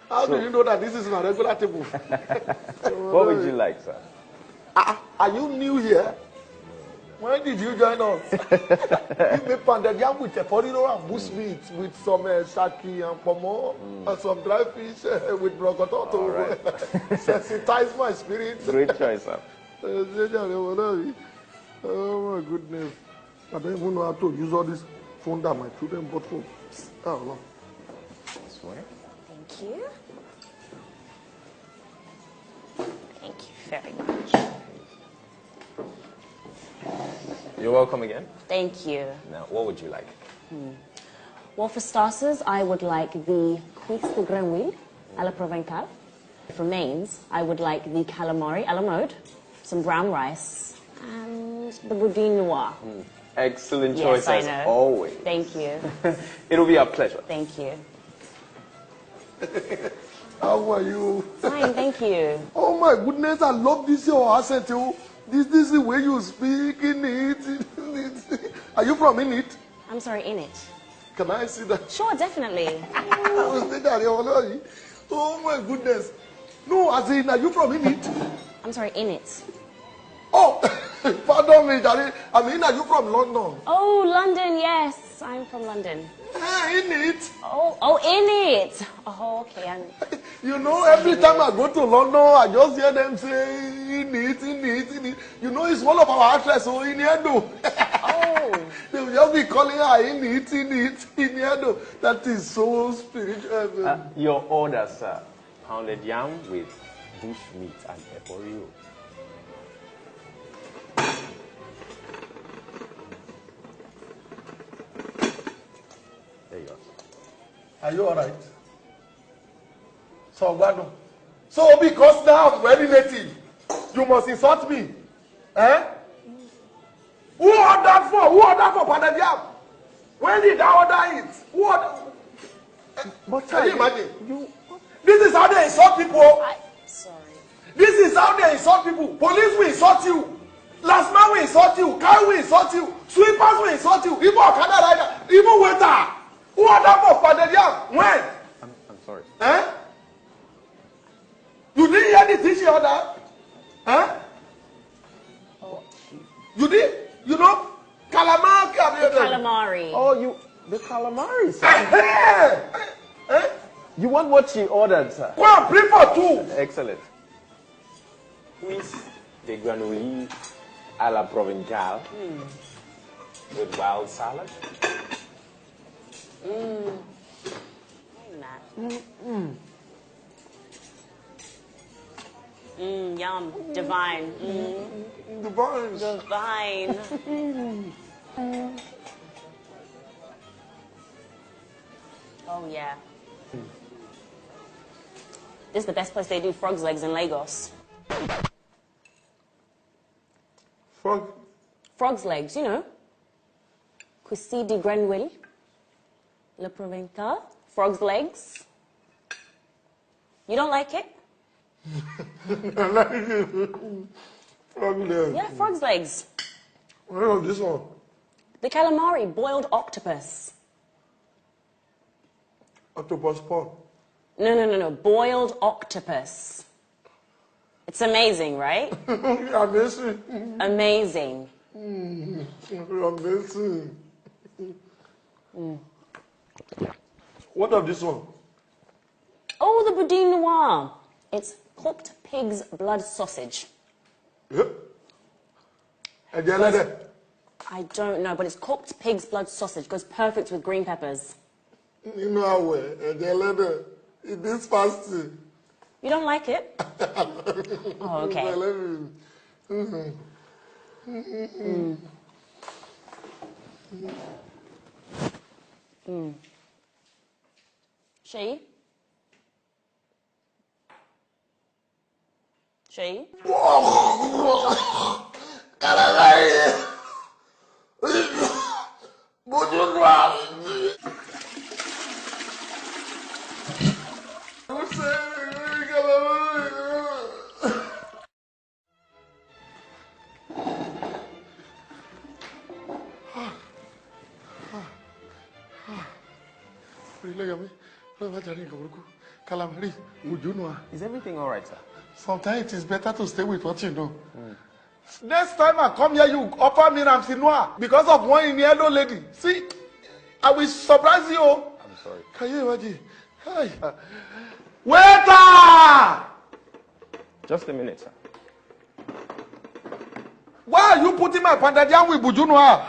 How do you know that this is my regular table? What would you like, sir? Are you new here? When did you join us? Give me pounded yam with a porino and bush meat with some shaki and pomo and some dry fish with brocoto to sensitize my spirit. Great choice, sir. Oh my goodness. I don't even know how to use all this phone that my children bought for. Oh no. Swear. Thank you. Thank you very much. You're welcome again. Thank you. Now, what would you like? Well, for starters, I would like the cuisse de grenouille à la provençale. For mains, I would like the calamari à la mode, some brown rice, and the boudin noir. Excellent Yes, choice I as know. always. Thank you. It'll be a pleasure. Thank you. How are you? Fine, thank you. Oh my goodness, I love this your accent. This is the way you speak in it. Are you from in it? I'm sorry, in it. Can I see that? Sure, definitely. Oh my goodness. No, as in, are you from in it? I'm sorry, in it. Oh, pardon me, Daddy. I mean, are you from London? Oh, London, yes. I'm from London. In it. Oh, in it. Oh, okay. You know, every time I go to London, I just hear them say, in it. You know, it's one of our actresses, so in Edo. Oh. They will just be calling her in it, in Edo. That is so spiritual. Your order, sir. Pounded yam with bush meat and eporio. There you go. Are you all right? So because now I'm very native, you must insult me. Eh? Who ordered for pounded yam? When did I order it? Who ordered? But Can you imagine? This is how they insult people. Sorry. This is how they insult people. Police will insult you. Last man will insult you. Car will insult you. Sweepers will insult you. Even Okada rider. Even waiter. Who ordered for pounded yam? When? I'm sorry. Eh? You didn't hear the thing she ordered? Huh? Oh. You did? You know? Calamari. Oh, the calamari, sir. Eh? You want what she ordered, sir? Go and bring for two. Excellent. Cuisse de grenouille à la provençale with wild salad. Yum. Divine. Divine. Divine. Oh, yeah. This is the best place they do frog's legs in Lagos. Frog. Frog's legs, you know. Cuisse de grenouille. Le Provençal. Frog's legs. You don't like it? I like it. Frog leg. Yeah, frog's legs. What is this one? The calamari, boiled octopus. Octopus paw. No. Boiled octopus. It's amazing, right? Amazing. Amazing. Amazing. What of this one? Oh, the boudin noir. It's cooked pig's blood sausage. Yep. And the other. I don't know, but it's cooked pig's blood sausage. Goes perfect with green peppers. You know how well. And the other. It is fasting. You don't like it? Oh, okay. Shay? Shay? Calamari, Ujunwa. Is everything all right, sir? Sometimes it is better to stay with what you know. Next time I come here, you offer me Ramsey Noir because of one in yellow lady. See, I will surprise you. I'm sorry. Can you imagine? Hi. Waiter! Just a minute, sir. Why are you putting my pounded yam with Buju Noir?